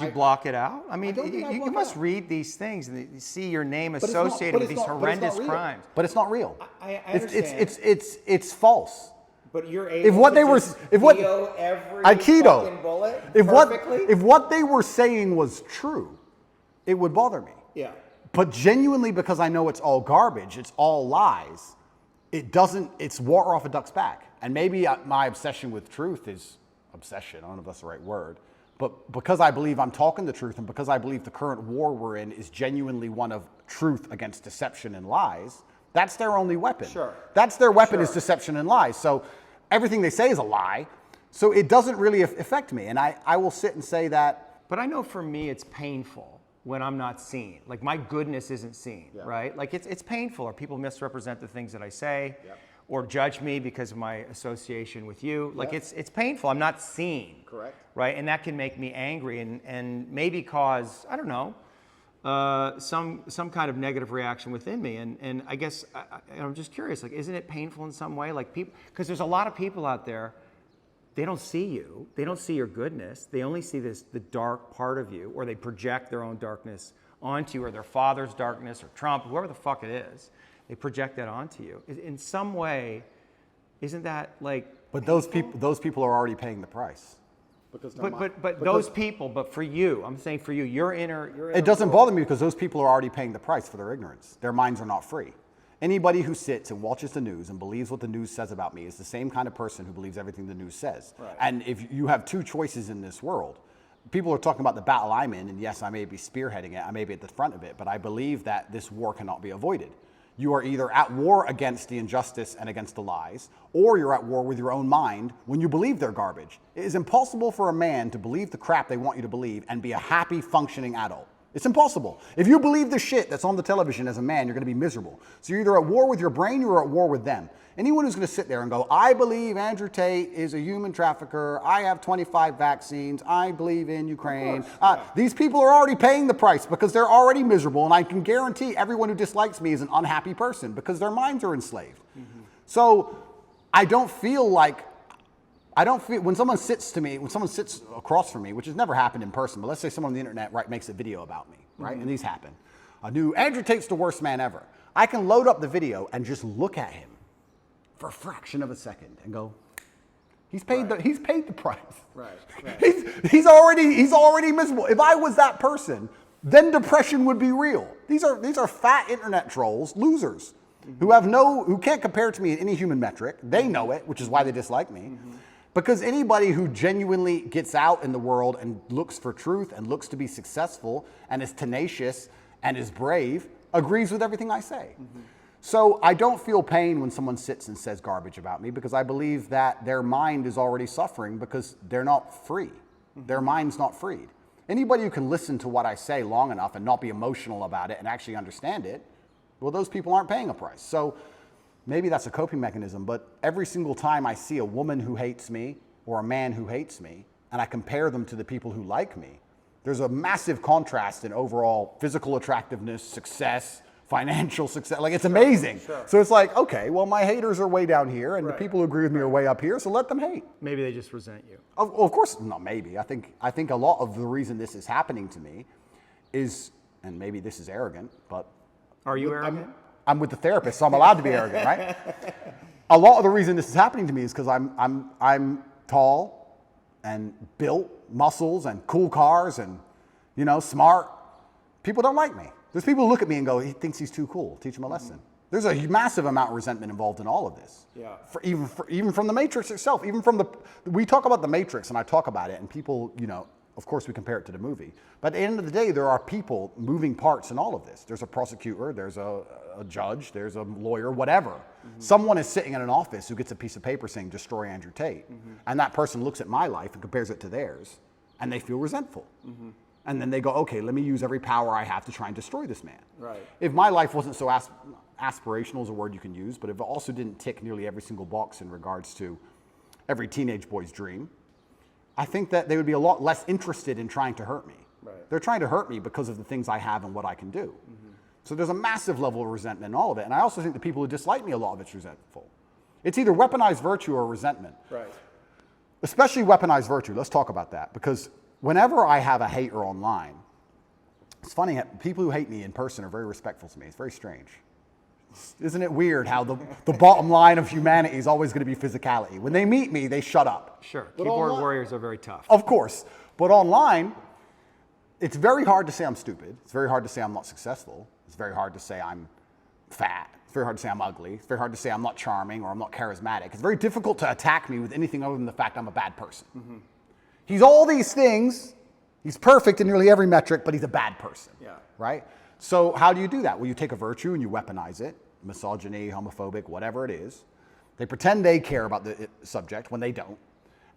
Do you block it out? I mean, don't think I you block it must out. read these things and you see your name But it's not- associated but with it's these not- but it's not horrendous real. crimes. But it's not real. I understand. It's false. But you're able If what to they were, just if what feel every Aikido, fucking bullet if perfectly? what they were saying was true, it would bother me. Yeah. But genuinely, because I know it's all garbage, it's all lies, it doesn't, it's water off a duck's back. And maybe my obsession with truth is obsession, I don't know if that's the right word, but because I believe I'm talking the truth and because I believe the current war we're in is genuinely one of truth against deception and lies, that's their only weapon. Sure. That's their weapon is Sure. deception and lies. So everything they say is a lie. So it doesn't really affect me. And I will sit and say that. But I know for me it's painful when I'm not seen. Like my goodness isn't seen, right? Like it's painful, or people misrepresent the things that I say, or judge me because of my association with you. Like it's painful. I'm not seen. Correct. Right? And that can make me angry and maybe cause, I don't know, some kind of negative reaction within me. And I guess I'm just curious, like, isn't it painful in some way? Like people, because there's a lot of people out there, they don't see you. They don't see your goodness. They only see the dark part of you, or they project their own darkness onto you, or their father's darkness, or Trump, whoever the fuck it is. They project that onto you. In some way, isn't that like? But those people are already paying the price. Because but those people, but for you, I'm saying for you, your inner it doesn't bother me because those people are already paying the price for their ignorance. Their minds are not free. Anybody who sits and watches the news and believes what the news says about me is the same kind of person who believes everything the news says. Right. And if you have two choices in this world, people are talking about the battle I'm in, and yes, I may be spearheading it, I may be at the front of it, but I believe that this war cannot be avoided. You are either at war against the injustice and against the lies, or you're at war with your own mind when you believe they're garbage. It is impossible for a man to believe the crap they want you to believe and be a happy, functioning adult. It's impossible. If you believe the shit that's on the television as a man, you're going to be miserable. So you're either at war with your brain or you're at war with them. Anyone who's going to sit there and go, I believe Andrew Tate is a human trafficker, I have 25 vaccines, I believe in Ukraine. These people are already paying the price because they're already miserable, and I can guarantee everyone who dislikes me is an unhappy person because their minds are enslaved. Mm-hmm. So I don't feel, when someone sits across from me, which has never happened in person, but let's say someone on the internet makes a video about me, right? And these happen. A new Andrew Tate's the worst man ever. I can load up the video and just look at him for a fraction of a second and go, he's paid the price. Right. He's already miserable. If I was that person, then depression would be real. These are fat internet trolls, losers, who can't compare to me in any human metric. They know it, which is why they dislike me. Because anybody who genuinely gets out in the world and looks for truth and looks to be successful and is tenacious and is brave agrees with everything I say. So I don't feel pain when someone sits and says garbage about me because I believe that their mind is already suffering because they're not free. Their mind's not freed. Anybody who can listen to what I say long enough and not be emotional about it and actually understand it, well, those people aren't paying a price. So maybe that's a coping mechanism, but every single time I see a woman who hates me or a man who hates me, and I compare them to the people who like me, there's a massive contrast in overall physical attractiveness, success, financial success. Like, it's amazing. Sure. So it's like, okay, well, my haters are way down here, and the people who agree with me are way up here, so let them hate. Maybe they just resent you. Of course, not maybe. I think a lot of the reason this is happening to me is, and maybe this is arrogant, but... Are you arrogant? I'm with the therapist, so I'm allowed to be arrogant, right? A lot of the reason this is happening to me is because I'm tall and built, muscles and cool cars and, smart. People don't like me. There's people who look at me and go, he thinks he's too cool. Teach him a lesson. There's a massive amount of resentment involved in all of this. Yeah. Even from the Matrix itself, we talk about the Matrix and I talk about it and people, of course we compare it to the movie. But at the end of the day, there are people, moving parts in all of this. There's a prosecutor, there's a judge, there's a lawyer, whatever. Someone is sitting in an office who gets a piece of paper saying, destroy Andrew Tate. And that person looks at my life and compares it to theirs and they feel resentful. And then they go, okay, let me use every power I have to try and destroy this man. Right. If my life wasn't so aspirational is a word you can use, but if it also didn't tick nearly every single box in regards to every teenage boy's dream, I think that they would be a lot less interested in trying to hurt me. Right. They're trying to hurt me because of the things I have and what I can do. So there's a massive level of resentment in all of it. And I also think the people who dislike me, a lot of it's resentful. It's either weaponized virtue or resentment. Right. Especially weaponized virtue. Let's talk about that because whenever I have a hater online, it's funny, people who hate me in person are very respectful to me. It's very strange. Isn't it weird how the bottom line of humanity is always going to be physicality? When they meet me, they shut up. Sure. But Keyboard online, warriors are very tough. of course. But online, it's very hard to say I'm stupid. It's very hard to say I'm not successful. It's very hard to say I'm fat. It's very hard to say I'm ugly. It's very hard to say I'm not charming or I'm not charismatic. It's very difficult to attack me with anything other than the fact I'm a bad person. Mm-hmm. He's all these things. He's perfect in nearly every metric, but he's a bad person. Yeah. Right? So how do you do that? Well, you take a virtue and you weaponize it. Misogyny, homophobic, whatever it is. They pretend they care about the subject when they don't.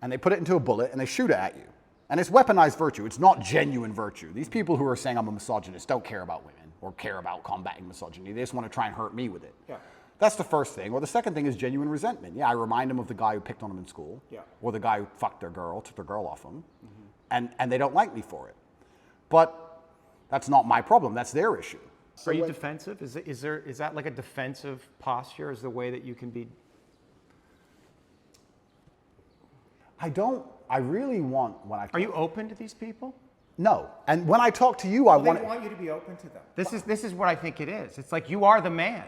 And they put it into a bullet and they shoot it at you. And it's weaponized virtue. It's not genuine virtue. These people who are saying I'm a misogynist don't care about women or care about combating misogyny. They just want to try and hurt me with it. Yeah. That's the first thing. Or the second thing is genuine resentment. Yeah, I remind them of the guy who picked on them in school. Yeah. Or the guy who fucked their girl, took their girl off them. Mm-hmm. And they don't like me for it. But that's not my problem. That's their issue. Are you defensive? Is that like a defensive posture? Is the way that you can be? I really want when I. Are you open to these people? No. And when I talk to you, I They want you to be open to them. This is what I think it is. It's like you are the man.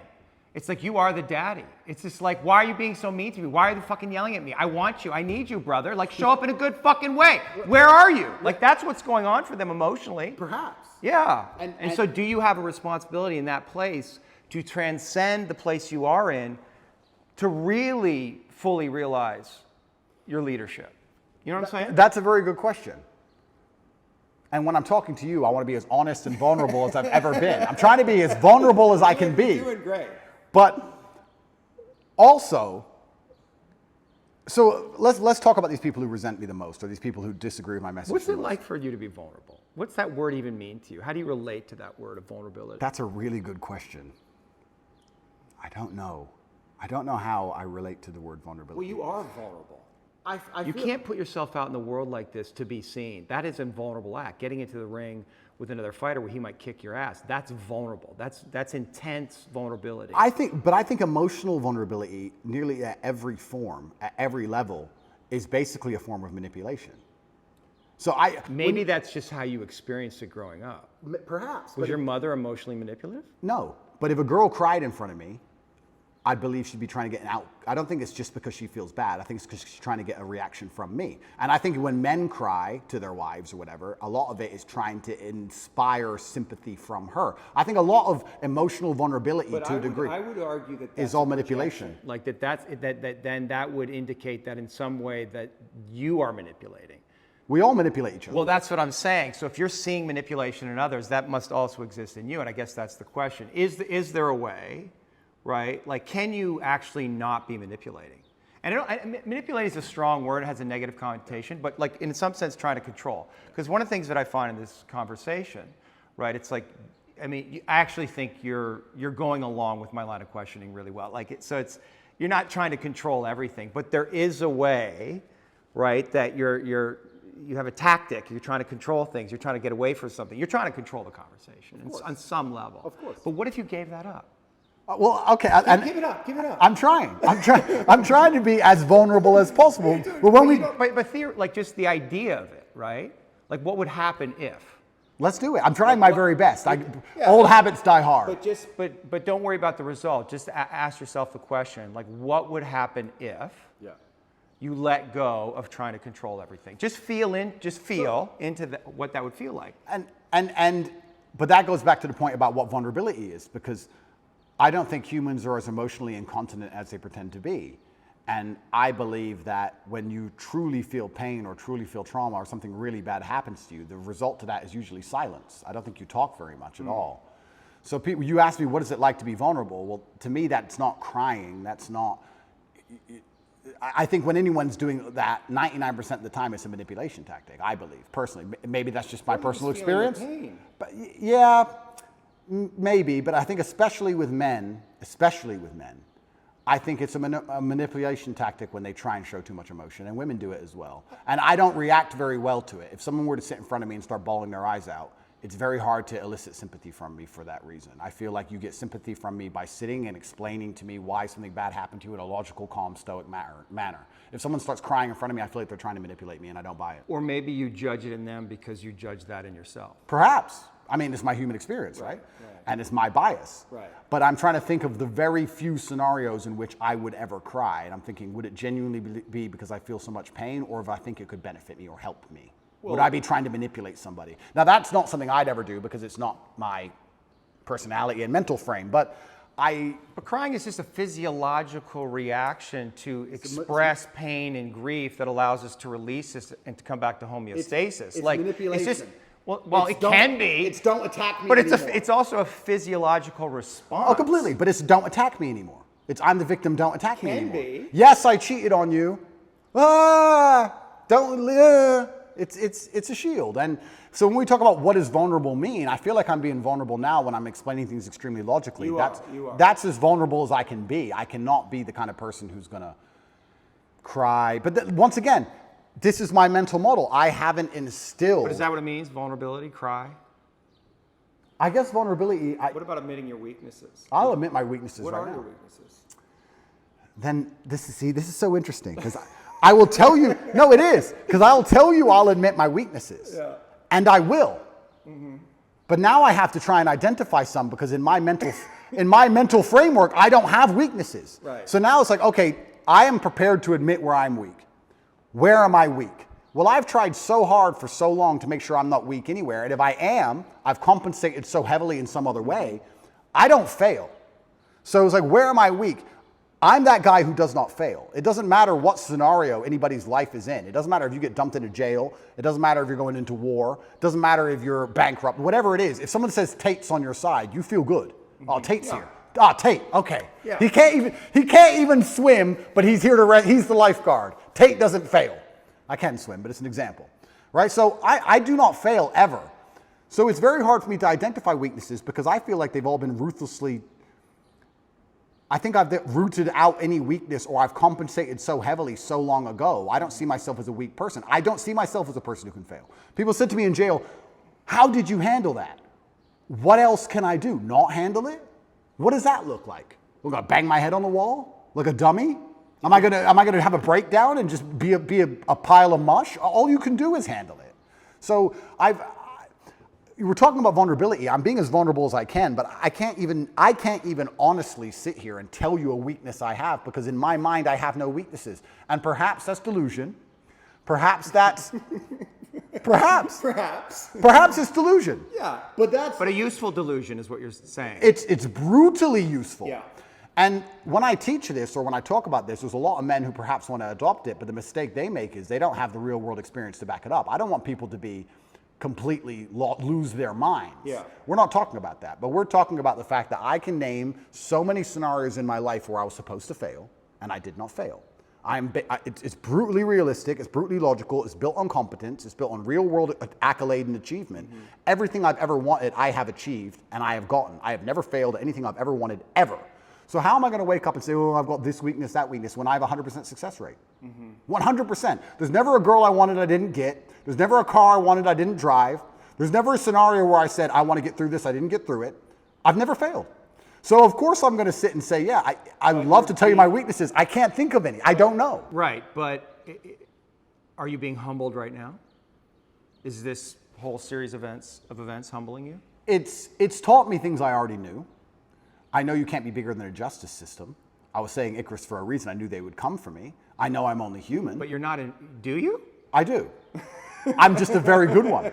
It's like you are the daddy. It's just like, why are you being so mean to me? Why are you fucking yelling at me? I want you. I need you, brother. Like, show up in a good fucking way. Where are you? Like, that's what's going on for them emotionally. Perhaps. Yeah. And So do you have a responsibility in that place to transcend the place you are in to really fully realize your leadership? You know what I'm saying? That's a very good question. And when I'm talking to you, I want to be as honest and vulnerable as I've ever been. I'm trying to be as vulnerable as I can be. You're doing great. But also, so let's talk about these people who resent me the most, or these people who disagree with my message. What's the it most. like for you to be vulnerable? What's that word even mean to you? How do you relate to that word of vulnerability? That's a really good question. I don't know. I don't know how I relate to the word vulnerability. Well, you are vulnerable. You can't put yourself out in the world like this to be seen. That is a vulnerable act. Getting into the ring with another fighter where he might kick your ass, that's vulnerable. That's intense vulnerability. I think emotional vulnerability, nearly at every form, at every level, is basically a form of manipulation. So Maybe that's just how you experienced it growing up. Perhaps. Was your mother emotionally manipulative? No, but if a girl cried in front of me, I believe she'd be trying to get an out. I don't think it's just because she feels bad. I think it's because she's trying to get a reaction from me. And I think when men cry to their wives or whatever, a lot of it is trying to inspire sympathy from her. I think a lot of emotional vulnerability to a degree I would argue that is all manipulation. Like then that would indicate that in some way that you are manipulating. We all manipulate each other. Well, that's what I'm saying. So if you're seeing manipulation in others, that must also exist in you. And I guess that's the question. Is there a way, right? Like, can you actually not be manipulating? And manipulating is a strong word. It has a negative connotation, but like in some sense, trying to control. Because one of the things that I find in this conversation, right? It's like, I mean, I actually think you're going along with my line of questioning really well. Like, you're not trying to control everything, but there is a way, right? That you have a tactic. You're trying to control things. You're trying to get away from something. You're trying to control the conversation on some level. Of course. But what if you gave that up? Well, okay. Give it up. Give it up. I'm trying. I'm trying to be as vulnerable as possible. But when But just the idea of it, right? Like, what would happen if? let's do it. I'm trying my very best. Old habits die hard. But don't worry about the result. Just ask yourself the question, like, what would happen if you let go of trying to control everything? Just feel into what that would feel like. But that goes back to the point about what vulnerability is, because I don't think humans are as emotionally incontinent as they pretend to be. And I believe that when you truly feel pain or truly feel trauma or something really bad happens to you, the result to that is usually silence. I don't think you talk very much at all. So people, you ask me, what is it like to be vulnerable? Well, to me, that's not crying. That's not... I think when anyone's doing that, 99% of the time, it's a manipulation tactic, I believe, personally. Maybe that's just my personal experience. But yeah, maybe. But I think especially with men, I think it's a manipulation tactic when they try and show too much emotion, and women do it as well. And I don't react very well to it. If someone were to sit in front of me and start bawling their eyes out, it's very hard to elicit sympathy from me for that reason. I feel like you get sympathy from me by sitting and explaining to me why something bad happened to you in a logical, calm, stoic manner. If someone starts crying in front of me, I feel like they're trying to manipulate me, and I don't buy it. Or maybe you judge it in them because you judge that in yourself. Perhaps. I mean, it's my human experience, right? And it's my bias. Right. But I'm trying to think of the very few scenarios in which I would ever cry. And I'm thinking, would it genuinely be because I feel so much pain, or if I think it could benefit me or help me? Would I be trying to manipulate somebody? Now, that's not something I'd ever do because it's not my personality and mental frame. But crying is just a physiological reaction to express pain and grief that allows us to release this and to come back to homeostasis. It's manipulation. It's just, well, it can be. It's don't attack me but anymore. it's also a physiological response. Oh, completely. But it's don't attack me anymore. It's I'm the victim, don't attack me anymore. Be. Yes, I cheated on you. It's a shield. And so when we talk about what does vulnerable mean, I feel like I'm being vulnerable now when I'm explaining things extremely logically. You are. That's as vulnerable as I can be. I cannot be the kind of person who's going to cry. But once again, this is my mental model. I haven't instilled. But is that what it means? Vulnerability, cry? I guess vulnerability. What about admitting your weaknesses? I'll admit my weaknesses What right are now. your weaknesses? Then this is so interesting because I will tell you. No, it is because I'll tell you I'll admit my weaknesses, and I will. But now I have to try and identify some because in my mental framework I don't have weaknesses. Right. So now it's like, okay, I am prepared to admit where I'm weak. Where am I weak? Well, I've tried so hard for so long to make sure I'm not weak anywhere. And if I am, I've compensated so heavily in some other way, I don't fail. So it's like, where am I weak? I'm that guy who does not fail. It doesn't matter what scenario anybody's life is in. It doesn't matter if you get dumped into jail. It doesn't matter if you're going into war. It doesn't matter if you're bankrupt. Whatever it is, if someone says Tate's on your side, you feel good. Oh, Tate's here. Ah, Tate, okay. Yeah. He can't even swim, but he's here to he's the lifeguard. Tate doesn't fail. I can swim, but it's an example, right? So I do not fail ever. So it's very hard for me to identify weaknesses because I feel like they've all been ruthlessly, I think I've rooted out any weakness or I've compensated so heavily so long ago. I don't see myself as a weak person. I don't see myself as a person who can fail. People said to me in jail, how did you handle that? What else can I do? Not handle it? What does that look like? We're gonna bang my head on the wall like a dummy? Am I gonna have a breakdown and just be a pile of mush? All you can do is handle it. So you were talking about vulnerability. I'm being as vulnerable as I can, but I can't even honestly sit here and tell you a weakness I have because in my mind I have no weaknesses. And perhaps that's delusion. Perhaps that's perhaps it's delusion. Yeah, but But a useful delusion is what you're saying. It's brutally useful. Yeah. And when I teach this or when I talk about this, there's a lot of men who perhaps want to adopt it, but the mistake they make is they don't have the real world experience to back it up. I don't want people to be completely lose their minds. Yeah. We're not talking about that, but we're talking about the fact that I can name so many scenarios in my life where I was supposed to fail and I did not fail. It's brutally realistic, it's brutally logical, it's built on competence, it's built on real world accolade and achievement. Mm-hmm. Everything I've ever wanted, I have achieved and I have gotten. I have never failed at anything I've ever wanted, ever. So how am I going to wake up and say, oh, I've got this weakness, that weakness, when I have a 100% success rate? 100%. There's never a girl I wanted I didn't get. There's never a car I wanted I didn't drive. There's never a scenario where I said, I want to get through this, I didn't get through it. I've never failed. So of course I'm going to sit and say, yeah, I would love to tell you my weaknesses. I can't think of any. I don't know. Right, but are you being humbled right now? Is this whole series of events humbling you? It's taught me things I already knew. I know you can't be bigger than a justice system. I was saying Icarus for a reason. I knew they would come for me. I know I'm only human. But you're not do you? I do. I'm just a very good one.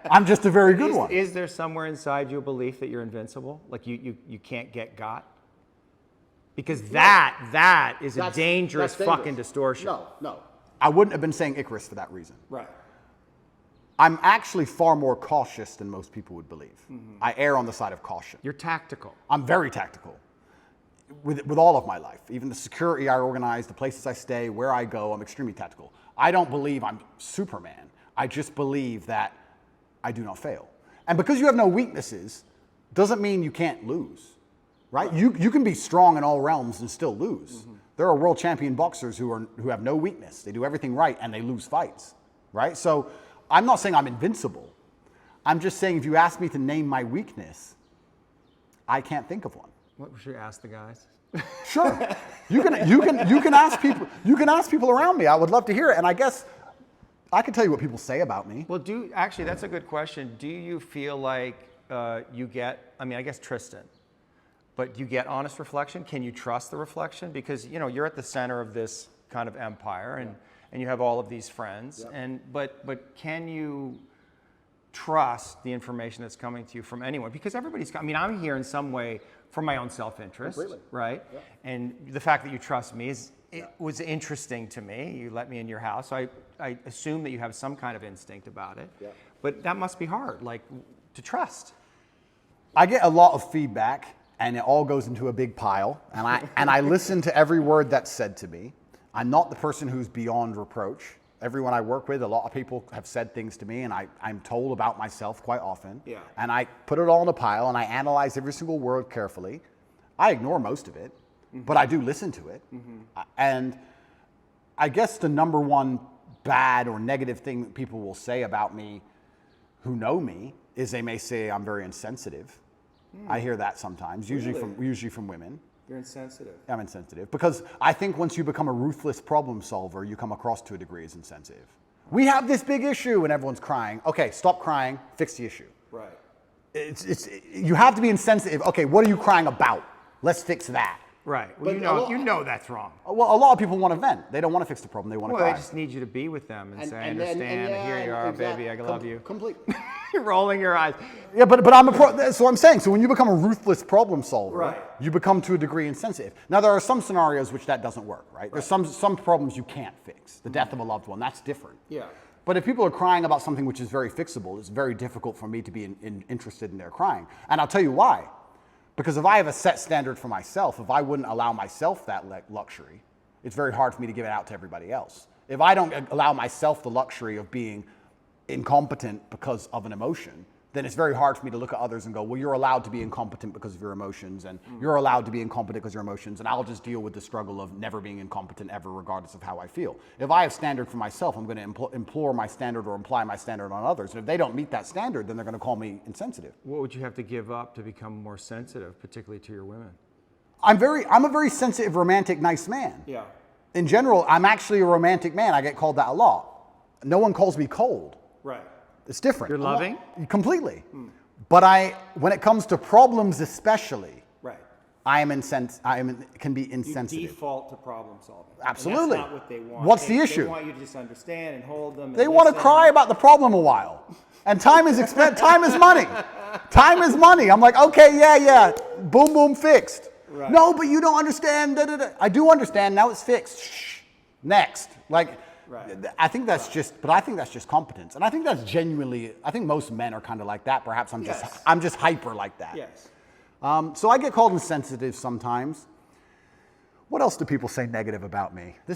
I'm just a very good one. Is there somewhere inside you a belief that you're invincible? Like you can't get got? Because that is a dangerous fucking distortion. No. I wouldn't have been saying Icarus for that reason. Right. I'm actually far more cautious than most people would believe. Mm-hmm. I err on the side of caution. You're tactical. I'm very tactical with all of my life. Even the security I organize, the places I stay, where I go, I'm extremely tactical. I don't believe I'm Superman. I just believe that I do not fail. And because you have no weaknesses, doesn't mean you can't lose, right? You can be strong in all realms and still lose. Mm-hmm. There are world champion boxers who have no weakness. They do everything right and they lose fights, right? So I'm not saying I'm invincible. I'm just saying, if you ask me to name my weakness, I can't think of one. What should we ask the guys? Sure. You can ask people around me. I would love to hear it. And I guess I can tell you what people say about me. Well, actually, that's a good question. Do you feel like you get, I mean, I guess Tristan, but do you get honest reflection? Can you trust the reflection? Because, you know, you're at the center of this kind of empire and you have all of these friends. Yeah. But can you trust the information that's coming to you from anyone? Because everybody's, I mean, I'm here in some way for my own self-interest, right? Yeah. And the fact that you trust me was interesting to me. You let me in your house, so I assume that you have some kind of instinct about it. Yeah. But that must be hard, like, to trust. I get a lot of feedback, and it all goes into a big pile, and I listen to every word that's said to me. I'm not the person who's beyond reproach. Everyone I work with, a lot of people have said things to me, and I'm told about myself quite often. Yeah. And I put it all in a pile, and I analyze every single word carefully. I ignore most of it, but I do listen to it. And I guess the number one bad or negative thing that people will say about me who know me is they may say I'm very insensitive. I hear that sometimes, usually from women. You're insensitive. I'm insensitive because I think once you become a ruthless problem solver, you come across to a degree as insensitive. We have this big issue and everyone's crying. Okay, stop crying, fix the issue. Right. You have to be insensitive. Okay, what are you crying about? Let's fix that. Right. Well, you know that's wrong. Well, a lot of people want to vent. They don't want to fix the problem. They want to cry. Well, they just need you to be with them and say, I understand, here you are, exactly. baby, I love you. Completely. You're rolling your eyes. Yeah, but that's what I'm saying. So when you become a ruthless problem solver, you become to a degree insensitive. Now, there are some scenarios which that doesn't work, right? There's some problems you can't fix. The death of a loved one, that's different. Yeah. But if people are crying about something which is very fixable, it's very difficult for me to be interested in their crying. And I'll tell you why. Because if I have a set standard for myself, if I wouldn't allow myself that luxury, it's very hard for me to give it out to everybody else. If I don't allow myself the luxury of being incompetent because of an emotion, then it's very hard for me to look at others and go, well, you're allowed to be incompetent because of your emotions, and you're allowed to be incompetent because of your emotions, and I'll just deal with the struggle of never being incompetent ever, regardless of how I feel. If I have standard for myself, I'm going to implore my standard or imply my standard on others. And if they don't meet that standard, then they're going to call me insensitive. What would you have to give up to become more sensitive, particularly to your women? I'm a very sensitive, romantic, nice man. Yeah. In general, I'm actually a romantic man. I get called that a lot. No one calls me cold. Right. It's different. You're loving? Completely. But when it comes to problems especially, right, can be insensitive. You default to problem solving. Absolutely. And that's not what they want. What's the issue? They want you to just understand and hold them. They want to cry about the problem a while. And time is time is money. Time is money. I'm like, okay, yeah. Boom, boom, fixed. Right. No, but you don't understand. I do understand. Now it's fixed. Shh. Next. Like, right. I think that's just competence. And I think that's genuinely, I think most men are kind of like that. Perhaps I'm just hyper like that. Yes. So I get called insensitive sometimes. What else do people say negative about me?